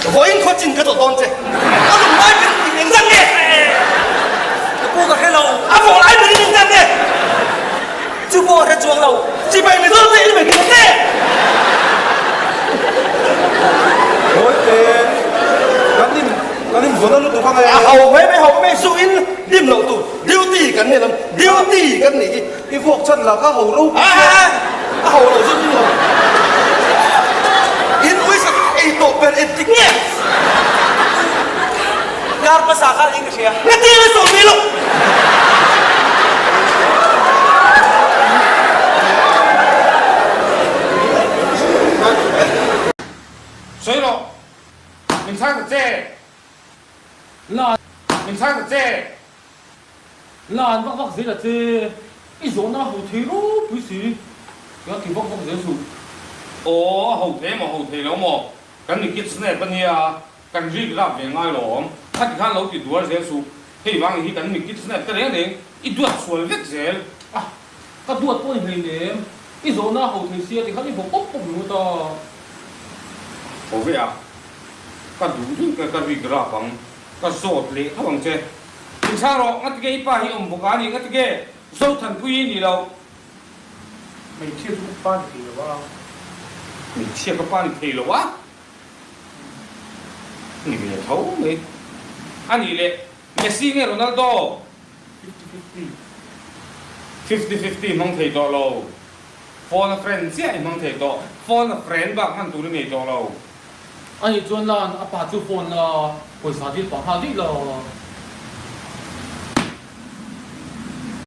我应可真个做当啫，我唔爱俾認真嘅，我個喺度，阿婆奶俾你認真嘅，就我喺裝路，自閉咪多啲，你咪認真啫。我咁你唔講得都翻去啊？後尾屬於黏路度，撩啲緊嘅諗，撩啲緊嚟，你復出啦，家後路後路先邊路？因為是8 berentik niya. Garpa sa akal English ya. Nanti na sa umilo. 水落，明餐就借，明餐就借，爛屈屈死啦啫！一種啦後退咯，本事有條屈屈死數。哦，後退嘛後退了嘛，咁你結婚係乜嘢啊？咁呢個邊嗌咯，睇看老啲多些數，希望佢咁你結婚係得兩年，一多數叻些。啊，個多多係你，一種啦後退先，你看你服卜卜唔得。好嘅啊，個dů個邊個啦講，個數你他講啫，平常咯，我啲嘅一百億唔服緊你，我啲嘅收騰歸你咯。未貼出班嚟嘅話。你切個班你了哇？你個頭你，你咧，你試嘅羅納多50-50蒙睇到咯 ，phone a friend 先係蒙睇到 ，phone a friend บ้างมันดูนี่ไม่到咯。你轉啦，阿爸就 phone 啦，為啥啲放下啲咯？